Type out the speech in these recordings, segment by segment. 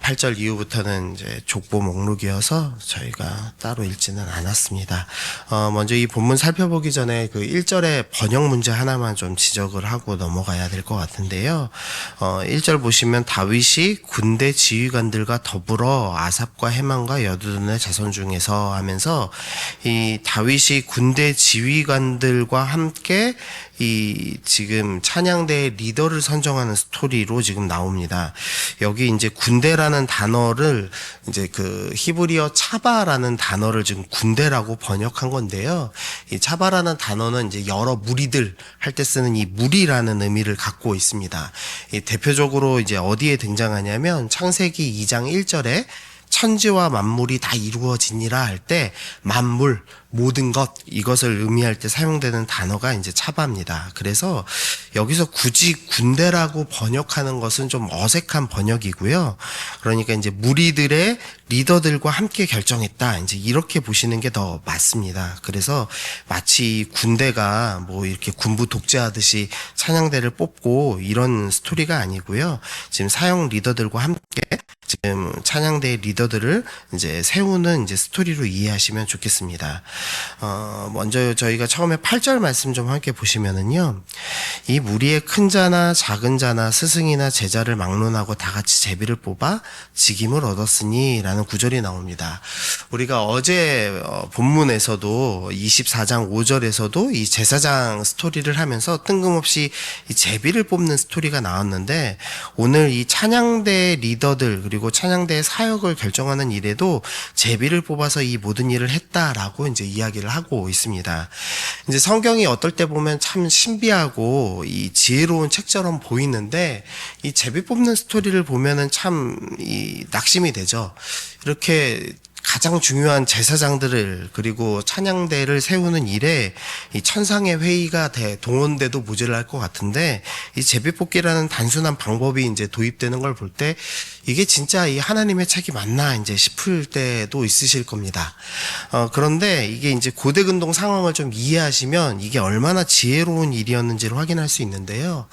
8절 이후부터는 이제 족보 목록이어서 저희가 따로 읽지는 않았습니다. 먼저 이 본문 살펴보기 전에 그 1절의 번역 문제 하나만 좀 지적을 하고 넘어가야 될 것 같은데요. 1절 보시면 다윗이 군대 지휘관들과 더불어 아삽과 헤만과 여두둔의 자손 중에서 하면서 이 다윗이 군대 지휘관들과 함께 이 지금 찬양대의 리더를 선정하는 스토리로 지금 나옵니다. 여기 이제 군대라는 단어를 이제 그 히브리어 차바라는 단어를 지금 군대라고 번역한 건데요. 이 차바라는 단어는 이제 여러 무리들 할 때 쓰는 이 무리라는 의미를 갖고 있습니다. 이 대표적으로 이제 어디에 등장하냐면 창세기 2장 1절에 천지와 만물이 다 이루어지니라 할 때 만물, 모든 것, 이것을 의미할 때 사용되는 단어가 이제 차바입니다. 그래서 여기서 굳이 군대라고 번역하는 것은 좀 어색한 번역이고요. 그러니까 이제 무리들의 리더들과 함께 결정했다. 이제 이렇게 보시는 게 더 맞습니다. 그래서 마치 군대가 뭐 이렇게 군부 독재하듯이 찬양대를 뽑고 이런 스토리가 아니고요. 지금 사형 리더들과 함께 지금 찬양대의 리더들을 이제 세우는 이제 스토리로 이해하시면 좋겠습니다. 먼저 저희가 처음에 8절 말씀 좀 함께 보시면은요. 이 무리의 큰 자나 작은 자나 스승이나 제자를 막론하고 다 같이 제비를 뽑아 직임을 얻었으니 라는 구절이 나옵니다. 우리가 어제 본문에서도 24장 5절에서도 이 제사장 스토리를 하면서 뜬금없이 이 제비를 뽑는 스토리가 나왔는데 오늘 이 찬양대 리더들 그리고 찬양대의 사역을 결정하는 일에도 제비를 뽑아서 이 모든 일을 했다라고 이제 이야기를 하고 있습니다. 이제 성경이 어떨 때 보면 참 신비하고 이 지혜로운 책처럼 보이는데 이 제비 뽑는 스토리를 보면은 참 이 낙심이 되죠. 이렇게 가장 중요한 제사장들을 그리고 찬양대를 세우는 일에 이 천상의 회의가 동원돼도 모자랄 것 같은데 이 제비뽑기라는 단순한 방법이 이제 도입되는 걸 볼 때 이게 진짜 이 하나님의 책이 맞나 이제 싶을 때도 있으실 겁니다. 그런데 이게 이제 고대근동 상황을 좀 이해하시면 이게 얼마나 지혜로운 일이었는지를 확인할 수 있는데요.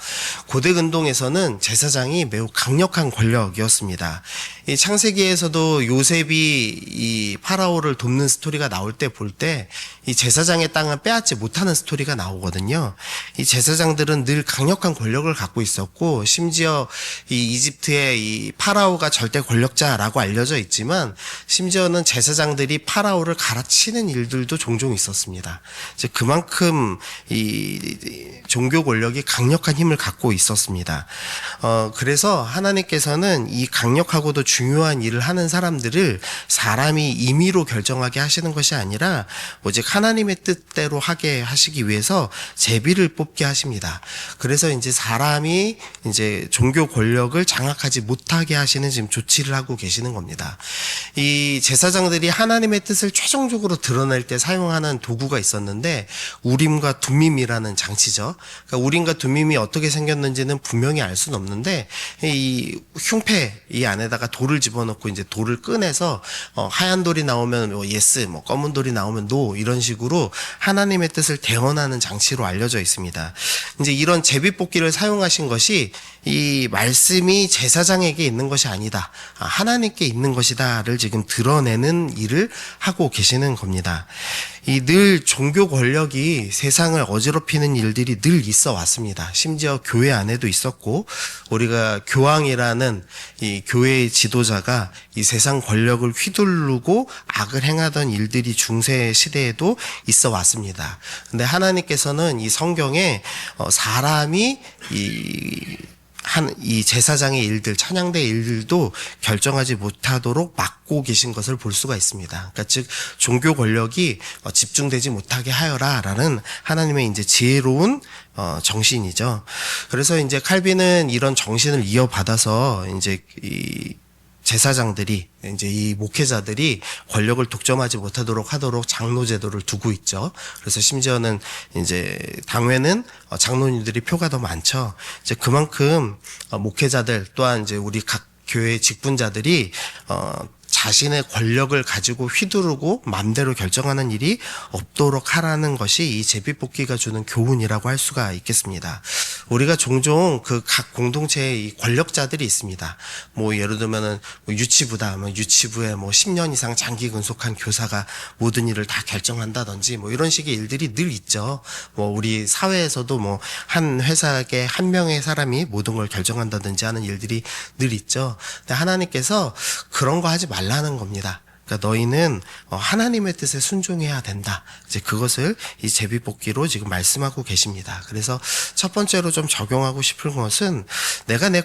고대근동에서는 제사장이 매우 강력한 권력이었습니다. 이 창세기에서도 요셉이 이 파라오를 돕는 스토리가 나올 때 볼 때 이 제사장의 땅을 빼앗지 못하는 스토리가 나오거든요. 이 제사장들은 늘 강력한 권력을 갖고 있었고 심지어 이 이집트의 이 파라오가 절대 권력자라고 알려져 있지만 심지어는 제사장들이 파라오를 갈아치는 일들도 종종 있었습니다. 이제 그만큼 이 종교 권력이 강력한 힘을 갖고 있었습니다. 그래서 하나님께서는 이 강력하고도 중요한 일을 하는 사람들을 사람이 임의로 결정하게 하시는 것이 아니라 오직 하나님의 뜻대로 하게 하시기 위해서 제비를 뽑게 하십니다. 그래서 이제 사람이 이제 종교 권력을 장악하지 못하게 하시는 지금 조치를 하고 계시는 겁니다. 이 제사장들이 하나님의 뜻을 최종적으로 드러낼 때 사용하는 도구가 있었는데 우림과 둠밈이라는 장치죠. 그러니까 우림과 둠밈이 어떻게 생겼는지는 분명히 알 수는 없는데 이 흉패 이 안에다가 돌을 집어넣고 이제 돌을 꺼내서 하얀 돌이 나오면 뭐 예스, 뭐 검은 돌이 나오면 노 이런 식으로 하나님의 뜻을 대언하는 장치로 알려져 있습니다. 이제 이런 제비뽑기를 사용하신 것이 이 말씀이 제사장에게 있는 것이 아니다. 하나님께 있는 것이다를 지금 드러내는 일을 하고 계시는 겁니다. 이 늘 종교 권력이 세상을 어지럽히는 일들이 늘 있어 왔습니다. 심지어 교회 안에도 있었고 우리가 교황이라는 이 교회의 지도자가 이 세상 권력을 휘두르고 악을 행하던 일들이 중세 시대에도 있어 왔습니다. 근데 하나님께서는 이 성경에 사람이 이 제사장의 일들, 찬양대의 일들도 결정하지 못하도록 막고 계신 것을 볼 수가 있습니다. 그러니까 즉 종교 권력이 집중되지 못하게 하여라라는 하나님의 이제 지혜로운 정신이죠. 그래서 이제 칼빈은 이런 정신을 이어받아서 이제 이 제사장들이 이제 이 목회자들이 권력을 독점하지 못하도록 하도록 장로 제도를 두고 있죠. 그래서 심지어는 이제 당회는 장로님들이 표가 더 많죠. 이제 그만큼 목회자들 또한 이제 우리 각 교회 직분자들이 자신의 권력을 가지고 휘두르고 마음대로 결정하는 일이 없도록 하라는 것이 이 제비뽑기가 주는 교훈이라고 할 수가 있겠습니다. 우리가 종종 그 각 공동체에 이 권력자들이 있습니다. 뭐 예를 들면은 뭐 유치부다, 뭐 유치부에 뭐 10년 이상 장기 근속한 교사가 모든 일을 다 결정한다든지 뭐 이런 식의 일들이 늘 있죠. 뭐 우리 사회에서도 뭐 한 회사에 한 명의 사람이 모든 걸 결정한다든지 하는 일들이 늘 있죠. 근데 하나님께서 그런 거 하지 말라는 겁니다. 그러니까 너희는 하나님의 뜻에 순종해야 된다. 이제 그것을 이 제비뽑기로 지금 말씀하고 계십니다. 그래서 첫 번째로 좀 적용하고 싶은 것은 내가 내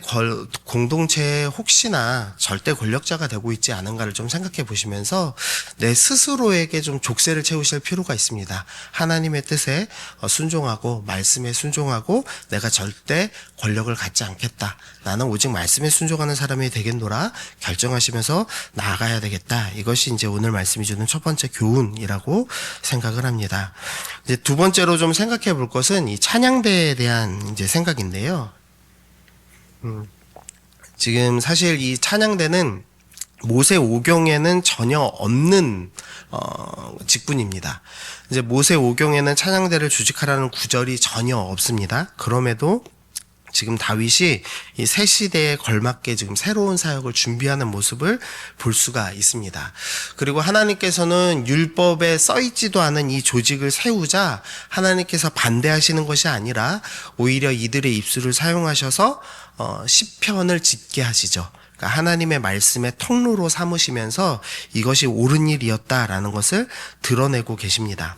공동체에 혹시나 절대 권력자가 되고 있지 않은가를 좀 생각해 보시면서 내 스스로에게 좀 족쇄를 채우실 필요가 있습니다. 하나님의 뜻에 순종하고 말씀에 순종하고 내가 절대 권력을 갖지 않겠다. 나는 오직 말씀에 순종하는 사람이 되겠노라 결정하시면서 나아가야 되겠다. 이것이 이제 오늘 말씀이 주는 첫 번째 교훈이라고 생각을 합니다. 이제 두 번째로 좀 생각해 볼 것은 이 찬양대에 대한 이제 생각인데요. 지금 사실 이 찬양대는 모세 오경에는 전혀 없는 직분입니다. 이제 모세 오경에는 찬양대를 주직하라는 구절이 전혀 없습니다. 그럼에도 지금 다윗이 이 새 시대에 걸맞게 지금 새로운 사역을 준비하는 모습을 볼 수가 있습니다. 그리고 하나님께서는 율법에 써있지도 않은 이 조직을 세우자 하나님께서 반대하시는 것이 아니라 오히려 이들의 입술을 사용하셔서 시편을 짓게 하시죠. 그러니까 하나님의 말씀의 통로로 삼으시면서 이것이 옳은 일이었다라는 것을 드러내고 계십니다.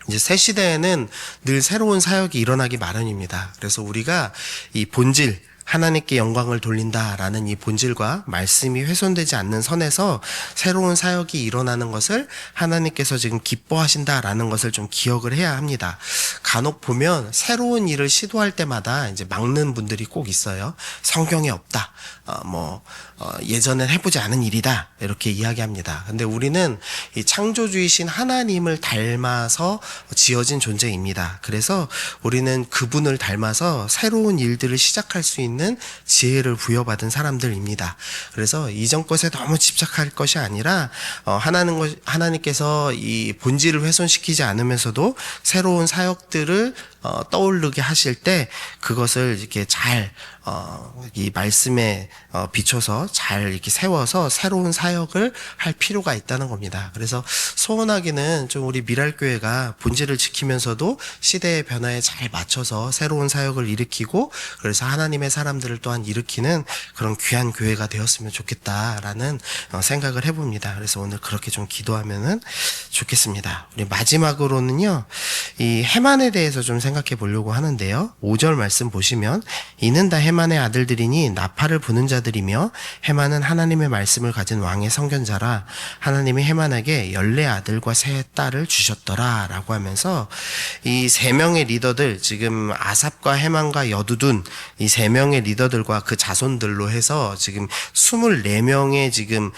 이제 새 시대에는 늘 새로운 사역이 일어나기 마련입니다. 그래서 우리가 이 본질, 하나님께 영광을 돌린다라는 이 본질과 말씀이 훼손되지 않는 선에서 새로운 사역이 일어나는 것을 하나님께서 지금 기뻐하신다라는 것을 좀 기억을 해야 합니다. 간혹 보면 새로운 일을 시도할 때마다 이제 막는 분들이 꼭 있어요. 성경에 없다. 예전엔 해보지 않은 일이다. 이렇게 이야기합니다. 근데 우리는 이 창조주이신 하나님을 닮아서 지어진 존재입니다. 그래서 우리는 그분을 닮아서 새로운 일들을 시작할 수 있는 지혜를 부여받은 사람들입니다. 그래서 이전 것에 너무 집착할 것이 아니라 하나님께서 이 본질을 훼손시키지 않으면서도 새로운 사역들을 떠오르게 하실 때 그것을 이렇게 잘 이 말씀에 비춰서 잘 이렇게 세워서 새로운 사역을 할 필요가 있다는 겁니다. 그래서 소원하기는 좀 우리 미랄교회가 본질을 지키면서도 시대의 변화에 잘 맞춰서 새로운 사역을 일으키고 그래서 하나님의 사람들을 또한 일으키는 그런 귀한 교회가 되었으면 좋겠다라는 생각을 해봅니다. 그래서 오늘 그렇게 좀 기도하면은 좋겠습니다. 우리 마지막으로는요, 이 해만에 대해서 좀 생각해 보려고 하는데요. 5절 말씀 보시면 이는 다 해만의 아들들이니 나팔을 부는 자들이며 해만은 하나님의 말씀을 가진 왕의 선견자라 하나님이 해만에게 14아들과 3딸을 주셨더라 라고 하면서 이 3명의 리더들 지금 아삽과 해만과 여두둔 이 3명의 리더들과 그 자손들로 해서 지금 24명의 지금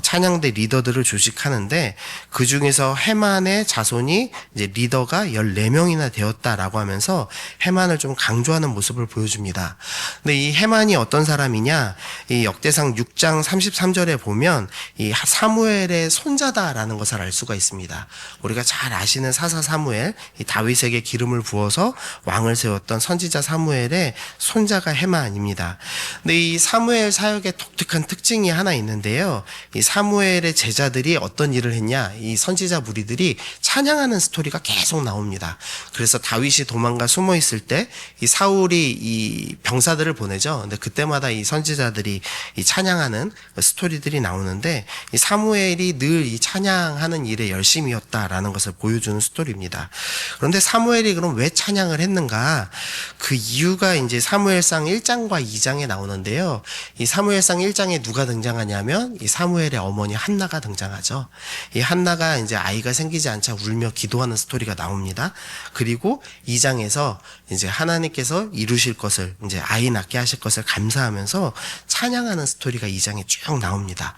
찬양대 리더들을 조직하는데 그 중에서 해만의 자손이 이제 리더가 14명이나 되었다라고 하면서 해만을 좀 강조하는 모습을 보여줍니다. 근데 이 해만이 어떤 사람이냐? 이 역대상 6장 33절에 보면 이 사무엘의 손자다라는 것을 알 수가 있습니다. 우리가 잘 아시는 사사 사무엘, 이 다윗에게 기름을 부어서 왕을 세웠던 선지자 사무엘의 손자가 해만입니다. 근데 이 사무엘 사역의 독특한 특징이 하나 있는데요. 이 사무엘의 제자들이 어떤 일을 했냐? 이 선지자 무리들이 찬양하는 스토리가 계속 나옵니다. 그래서 다윗이 도망가 숨어 있을 때 이 사울이 이 병사들을 보내죠. 근데 그때마다 이 선지자들이 이 찬양하는 스토리들이 나오는데 이 사무엘이 늘 이 찬양하는 일에 열심이었다라는 것을 보여주는 스토리입니다. 그런데 사무엘이 그럼 왜 찬양을 했는가? 그 이유가 이제 사무엘상 1장과 2장에 나오는데요. 이 사무엘상 1장에 누가 등장하냐면 이 사무엘의 어머니 한나가 등장하죠. 이 한나가 이제 아이가 생기지 않자 울며 기도하는 스토리가 나옵니다. 그리고 2장에서 이제 하나님께서 이루실 것을, 이제 아이 낳게 하실 것을 감사하면서 찬양하는 스토리가 2장에 쭉 나옵니다.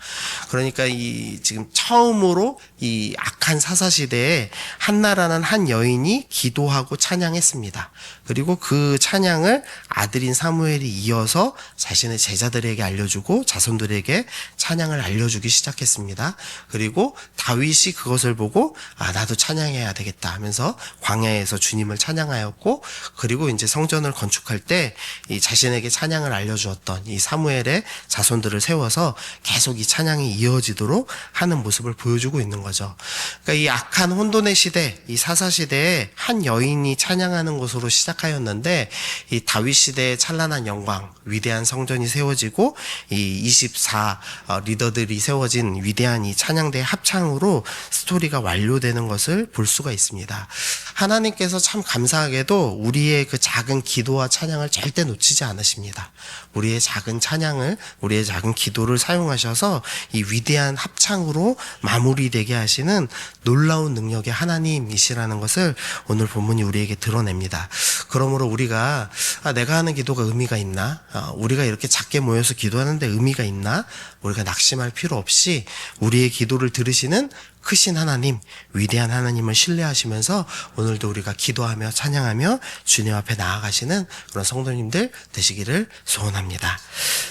그러니까 이 지금 처음으로 이 악한 사사시대에 한나라는 한 여인이 기도하고 찬양했습니다. 그리고 그 찬양을 아들인 사무엘이 이어서 자신의 제자들에게 알려주고 자손들에게 찬양을 알려주기 시작했습니다. 그리고 다윗이 그것을 보고 나도 찬양해야 되겠다 하면서 광야에서 주님을 찬양하였고, 그리고 이제 성전을 건축할 때 이 자신에게 찬양을 알려주었던 이 사무엘의 자손들을 세워서 계속 이 찬양이 이어지도록 하는 모습을 보여주고 있는 거죠. 그러니까 이 악한 혼돈의 시대, 이 사사 시대에 한 여인이 찬양하는 것으로 시작하였는데, 이 다윗 시대의 찬란한 영광, 위대한 성전이 세워지고 이 24 리더들이 세워진 위대한 이 찬양대 합창으로 스토리가 완료되는 것을 볼 수가 있습니다. 하나님께서 참 감사하게도 우리의 그 작은 기도와 찬양을 절대 놓치지 않으십니다. 우리의 작은 찬양을, 우리의 작은 기도를 사용하셔서 이 위대한 합창으로 마무리되게 하시는 놀라운 능력의 하나님이시라는 것을 오늘 본문이 우리에게 드러냅니다. 그러므로 우리가 내가 하는 기도가 의미가 있나? 우리가 이렇게 작게 모여서 기도하는데 의미가 있나? 우리가 낙심할 필요 없이 우리의 기도를 들으시는 크신 하나님, 위대한 하나님을 신뢰하시면서 오늘도 우리가 기도하며 찬양하며 주님 앞에 나아가시는 그런 성도님들 되시기를 소원합니다.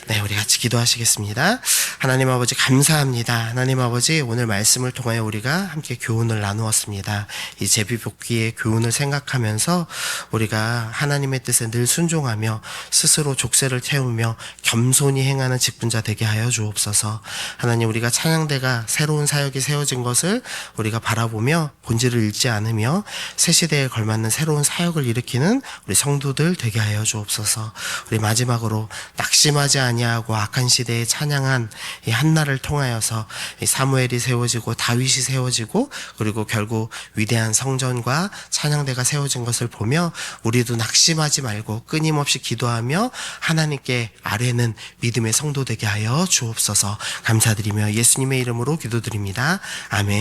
네, 우리 같이 기도하시겠습니다. 하나님 아버지 감사합니다. 하나님 아버지, 오늘 말씀을 통하여 우리가 함께 교훈을 나누었습니다. 이 제비뽑기의 교훈을 생각하면서 우리가 하나님의 뜻에 늘 순종하며 스스로 족쇄를 태우며 겸손히 행하는 직분자 되게 하여 주옵소서. 하나님, 우리가 찬양대가 새로운 사역이 세워진 것을 우리가 바라보며 본질을 잃지 않으며 새 시대에 걸맞는 새로운 사역을 일으키는 우리 성도들 되게 하여 주옵소서. 우리 마지막으로 낙심하지 아니하고 악한 시대에 찬양한 이 한나를 통하여서 이 사무엘이 세워지고 다윗이 세워지고 그리고 결국 위대한 성전과 찬양대가 세워진 것을 보며 우리도 낙심하지 말고 끊임없이 기도하며 하나님께 아뢰는 믿음의 성도 되게 하여 주옵소서. 감사드리며 예수님의 이름으로 기도드립니다. 아멘.